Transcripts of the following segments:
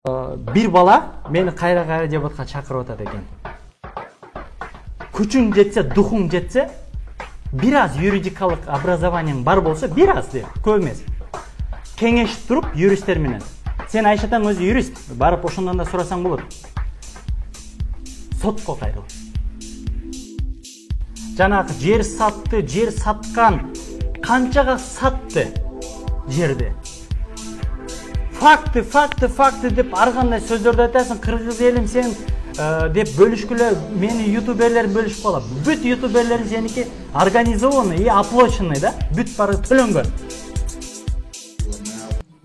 Bir bala meni кайра дебатка чакырып атат экен. Күчүң жетсе, духуң жетсе, бир аз юридикалык образованияң бар болсо, бир аз деп, көп эмес. Кеңешип туруп юристтер менен. Сен Айшатаң өзү юрист, барып ошондон да сурасаң болот. Сотко кайрыл. Жанагы жер сатты, жер саткан, канчага сатты жерди. Факты деп ар кандай сөздөрдү айтасың, кыргыз элим сен деп бөлүшкүлө мени ютуберлер бөлүшүп калат. Бүт ютуберлерин сеники организованный и оплаченный да, бүт бары төлөнгөн.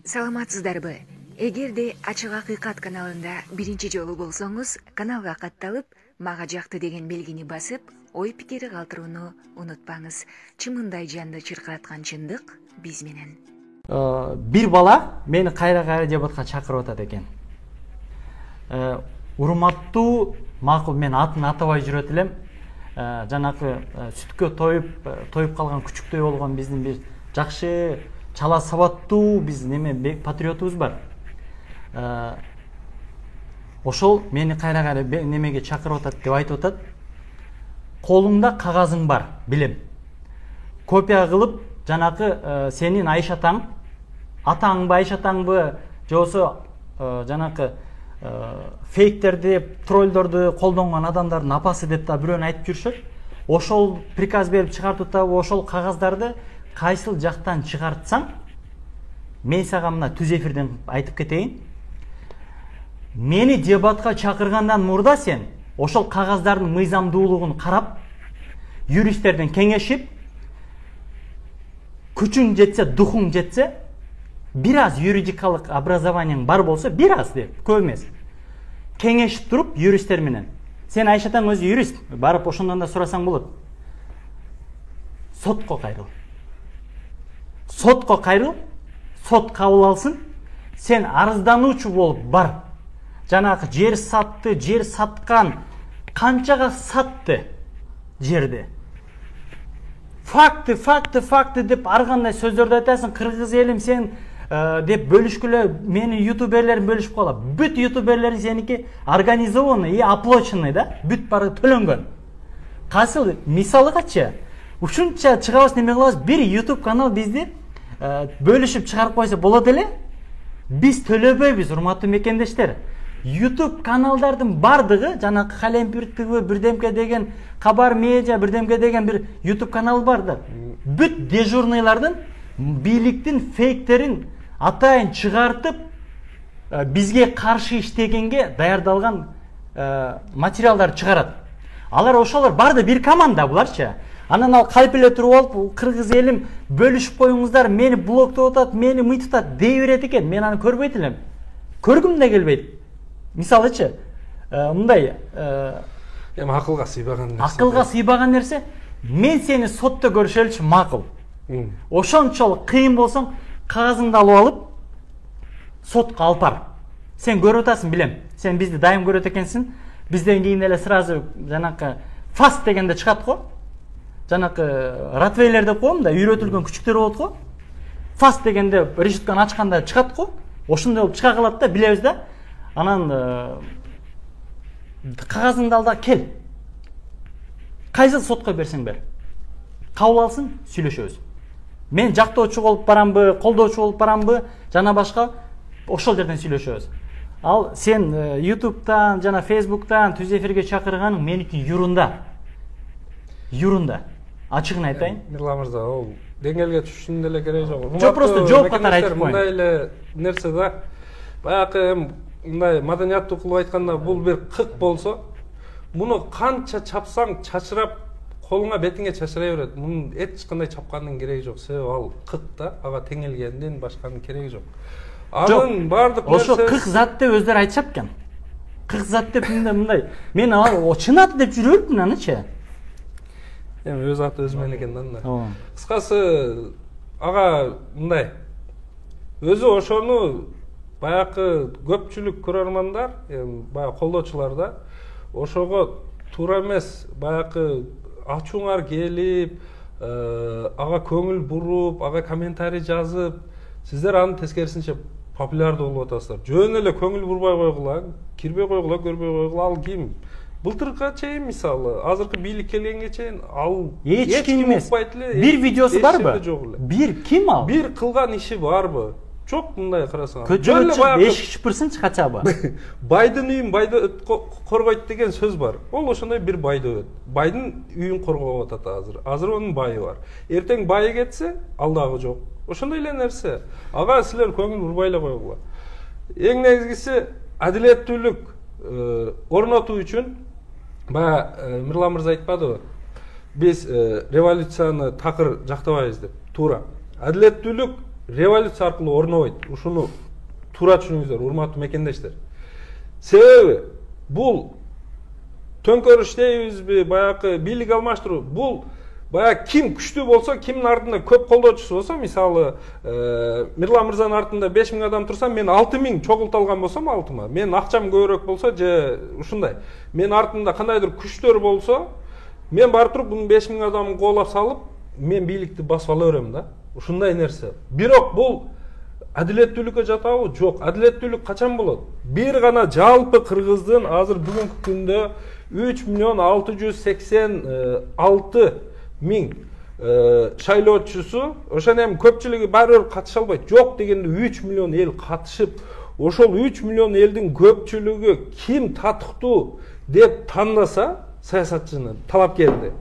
Саламатсыздарбы? Эгерде Ачык Акыйкат каналында биринчи жолу болсоңуз, каналга катталып, мага жакты деген белгини басып, ой пикири калтырууну унутпаңыз. Чымындай жанды чыркыраткан чындык биз менен. Bir bala meni кайра дебатка чакырып атат экен. Урматтуу, макул, мен атын атабай жүрөт элем. Жанакы сүткө тоюп калган күчүктөй болгон биздин бир жакшы чала сабаттуу биз патриотубуз бар. Ошол мени кайра немеге чакырып атат деп айтып атат. Колуңда кагазың бар, билем. Копия кылып, жанакы сенин Айшатаң, атаңбы, Айшатаңбы, жосо жанакы фейктерди, троллдорду колдонгон адамдардын апасы деп да бирөөнү айтып жүрүшөт. Ошол приказ берип чыгартып та ошол кагаздарды кайсыл жактан чыгартсаң, мен сага мына түз эфирден айтып кетейин. Мени дебатка чакыргандан мурда сен ошол кагаздардын мыйзамдуулугун карап, юристтерден кеңешип, күчүң жетсе, духуң жетсе, бир аз юридикалык образованияң бар болсо, бир аз деп, көп эмес. Кеңешип туруп юристтер менен. Сен Айшатаң өзү юрист, барып ошондон да сурасаң болот. Сотко кайрыл. Сотко кайрыл, сот кабыл алсын, сен арыздануучу болуп бар. Жанагы жер сатты, жер саткан, канчага сатты жерди. Факты деп ар кандай сөздөрдү айтасың, кыргыз элим сен деп бөлүшкүлө мени ютуберлер бөлүшүп калат. Бүт ютуберлерин сеники организованный и оплаченный да, бүт бары төлөнгөн. Кайсыл мисалыгачы ушунча чыгабыз неме кылабыз, бир YouTube канал бизди бөлүшүп чыгарып койсо болот эле. Биз төлөбөйбүз, урматтуу мекендештер. YouTube каналдардын бардыгы, жана Халемпир ТВ, бирдемке деген, Кабар Медиа, бирдемке деген бир YouTube канал бар да. Бүт дежурныйлардын бийликтин фейктерин атайын чыгартып, бизге каршы иштегенге даярдалган материалдар чыгарат. Алар ошолор барды бир команда буларчы. Анан ал калп эле туруп алып, кыргыз элим бөлүшүп коюңуздар, мени блоктоп атат, мени мыйтып атат дей берет экен. Мен аны көрбөйт элем. Көргүм да келбейт. Мисалычы, мындай эми акылга сыйбаган нерсе. Акылга сыйбаган нерсе, мен сени сотто көрүшөлүчү макул. Ошончолук кыйын болсоң, кагазыңды алып алып, сотко алып бар. Сен көрүп атасың, билем. Сен бизди дайым көрөт экенсиң. Бизден кийин эле сразу жанакы фаст дегенде чыгат го. Жанакы Ротвейлер деп коем да, үйрөтүлгөн күчүктөр болот го. Фаст дегенде решетканы ачканда чыгат го. Ошондой болуп чыга калат да, билебиз да. Анан кагазыңды ал да кел. Кайсы сотко берсең бер. Кабыл алсын, сүйлөшөбүз. Мен жактоочу болуп барамбы, колдоочу болуп барамбы, жана башка ошол жерден сүйлөшөбүз. Ал сен YouTube'дан жана Facebook'тан түз эфирге чакырганың меники юрунда. Юрунда. Ачыгын айтайын. Мирлан мырза, ол деңгээлге түшүшүнүн деле кереги жок. Жок, просто жооп катары айтып коеюн. Мындай эле нерсе да. Баягы мындай маданияттуу кылып айтканда бул бир кык болсо, муну канча чапсаң чачырап, колуңа бетиңе чачырай берет. Мунун эч кандай чапкандын кереги жок. Себеби ал кык да, ага теңелгендин башканын кереги жок. Анын бардык нерсе ошо кык зат деп өздөрү айтышат экен. Кык зат деп мындай. Мен ал чын аты деп жүрөмүн анычы. Эми өз аты өзү менен экен да. Кыскасы ага мындай. Өзү ошону баягы көпчүлүк көрөрмандар, баягы колдоочулар да ошого туура эмес, баягы ачууңар келип, ага көңүл буруп, ага комментарий жазып, сиздер анын тескерисинче популярдуу болуп атасыздар. Жөн эле көңүл бурбай койгула, кирбей койгула, көрбөй койгула. Ал ким? Былтырга чейин мисалы, азыркы бийлик келгенге чейин ал эч ким эмес. Бир видеосу барбы? Бир ким ал? Бир кылган иши барбы? Жок, мындай карасаң. Көчөгө чыгып эшик чыпырсынчы качабы? Байдын үйүн байды коргойт деген сөз бар. Ол ошондой бир байды өт. Байдын үйүн коргоп атат азыр. Азыр онун байы бар. Эртең байы кетсе, ал дагы жок. Ошондой эле нерсе. Ага силер көңүл бурбай эле койгула. Эң негизгиси адилеттүүлүк орнотуу үчүн баягы Мирлан мырза айтпадыбы? Биз революцияны такыр жактабайбыз деп. Туура. Адилеттүүлүк революция аркылуу орнобойт. Ушуну туура түшүнүңүздөр, урматтуу мекендештер. Себеби бул төңкөрүш дейбизби, баягы бийлик алмаштыруу, бул баягы ким күчтүү болсо, кимдин артында көп колдоочусу болсо, мисалы, Мирлан мырзанын артында 5000 адам турса, мен 6000 чогулталган болсом алтыма, мен акчам көбүрөөк болсо, же ушундай, мен артында кандайдыр күчтөр болсо, мен барып туруп бунун 5000 адамын коолап салып, мен бийликти басып ала берем да. Ушундай нерсе. Бирок бул адилеттүүлүккө жатабы? Жок. Адилеттүүлүк качан болот? Бир гана жалпы кыргыздын азыр бүгүнкү күндө 3.686.000 шайлоочусу, ошон эми көпчүлүгү баары бир катыша албайт. Жок дегенде 3 миллион эл катышып, ошол 3 миллион элдин көпчүлүгү ким татыктуу деп тандаса, саясатчыны, талапкерди.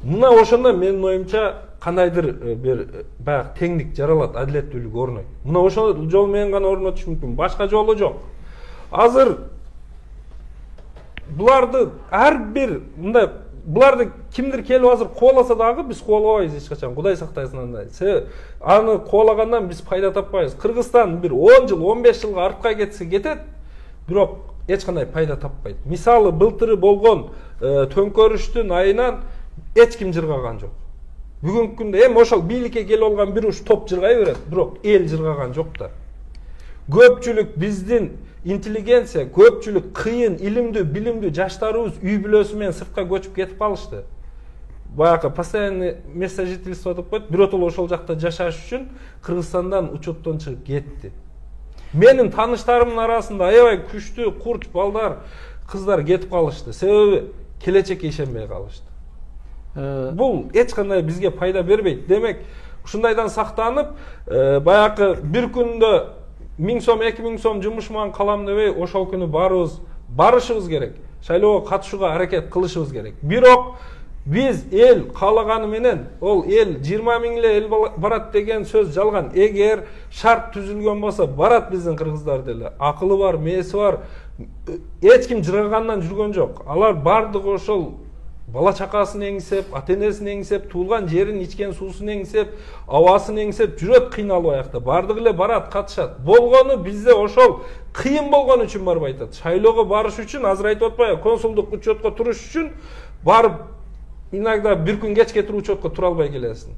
Мына ошондо менин оюмча кандайдыр бир баягы теңдик жаралат, адилеттүүлүк орнойт. Мына ошол жол менен гана орнотуш мүмкүн. Башка жолу жок. Азыр буларды ар бир мындай буларды кимдир келип азыр кооласа дагы биз коолабайбыз эч качан. Кудай сактайсын андай. Аны коолагандан биз пайда таппайбыз. Кыргызстан бир 10 жыл, 15 жылга артка кетсе кетет, бирок эч кандай пайда таппайт. Мисалы, былтыры болгон төңкөрүштүн айынан эч ким жыргаган жок. Бүгүнкү күндө эми ошол бийликке келип алган бир уч топ жыргай берет, бирок эл жыргаган жок да. Көпчүлүк биздин интеллигенция, көпчүлүк кыйын, илимдүү, билимдүү жаштарыбыз үй бүлөсү менен сыртка көчүп кетип калышты. Баягы постоянный место жительства деп коет, биротоло ошол жакта жашаш үчүн Кыргызстандан учеттон чыгып кетти. Менин тааныштарымдын арасында аябай күчтүү курч балдар, кыздар кетип калышты. Себеби келечекке ишенбей калышты. Бул эч кандай бизге пайда бербейт. Демек, ушундайдан сактанып, баягы бир күндө 1000 сом, 2000 сом жумуш менен калам дебей, ошол күнү барыбыз барышыбыз керек. Шайлоого катышууга аракет кылышыбыз керек. Бирок биз эл каалаганы менен, ол эл 20 000 эле эл барат деген сөз жалган. Эгер шарт түзүлгөн болсо, барат биздин кыргыздар деле. Акылы бар, мээси бар. Эч ким жыргагандан жүргөн жок. Алар бардыгы ошол бала чакасын эңсеп, ата-энесин эңсеп, туулган жерин, ичкен суусун эңсеп, абасын эңсеп жүрөт, кыйналып аякта. Бардыгы эле барат, катышат. Болгону бизде ошол кыйын болгон үчүн барып айтат. Шайлоого барыш үчүн, азыр айтып атпайбы, консулдук учетко туруш үчүн барып иногда бир күн кечке туруп учетко тура албай келесиң.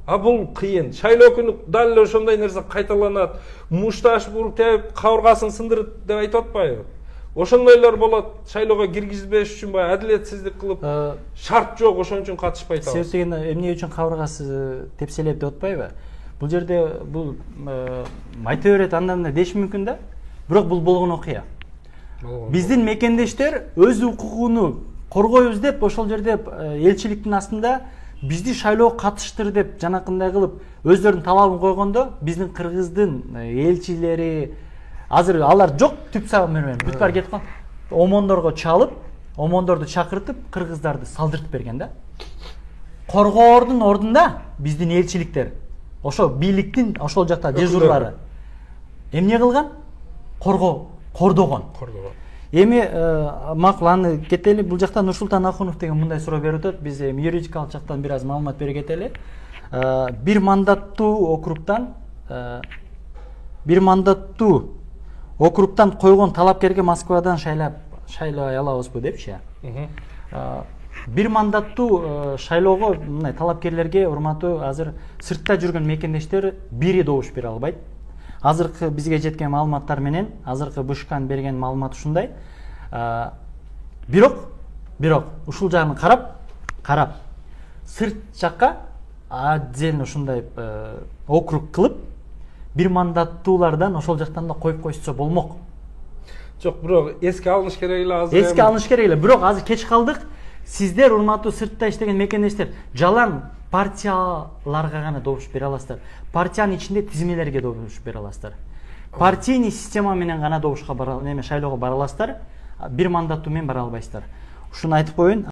А бул кыйын. Шайлоо күнү дал эле ошондой нерсе кайталанат. Мушташ буруп тебип, кабыргасын сындырып деп айтып атпайбы? Ошондойлор болот. Шайлоого киргизбеш үчүн баягы адилетсиздик кылып, шарт жок, ошон үчүн катышпай атабыз. Себеп деген эмне үчүн кабыргасы тепселеп деп атпайбы? Бул жерде бул айта берет андан деш мүмкүн да. Бирок бул болгон окуя. Биздин мекендештер өз укугуну коргойбуз деп ошол жерде элчиликтин астында бизди шайлоого катыштыр деп жанакындай кылып өздөрүнүн талабын койгондо, биздин кыргыздын элчилери азыр алар жок, түп сагым менен бүт бар кетип калган. Омондорго чалып, омондорду чакыртып, кыргыздарды салдыртып берген да. Коргоордун ордунда биздин элчиликтер, ошо бийликтин ошол жакта дежурлары эмне кылган? Кордогон. Эми макул, аны кетели. Бул жакта Нурсултан Акунов деген мындай суроо берип атат. Биз эми юридикалык жактан бир аз маалымат бере кетели. Бир мандаттуу округтан койгон талапкерге Москвадан шайлай алабызбы депчи. Бир мандаттуу шайлоого мындай талапкерлерге, урматтуу, азыр сыртта жүргөн мекендештер бири добуш бере албайт. Азыркы бизге жеткен маалыматтар менен, азыркы БШКнын берген маалымат ушундай. Бирок ушул жагын карап сырт жакка отдельно ушундай округ кылып, бир мандаттуулардан ошол жактан да коюп койсо болмок. Жок, бирок эске алыныш керек эле азыр. Эске алыныш керек эле. Бирок азыр кеч калдык. Сиздер урматтуу сыртта иштеген мекендештер, жалаң партияларга гана добуш бере аласыздар. Партиянын ичинде тизмелерге добуш бере аласыздар. Партийный система менен гана добушка шайлоого бара аласыздар. Бир мандаттуу менен бара албайсыздар. Ушуну айтып коеюн.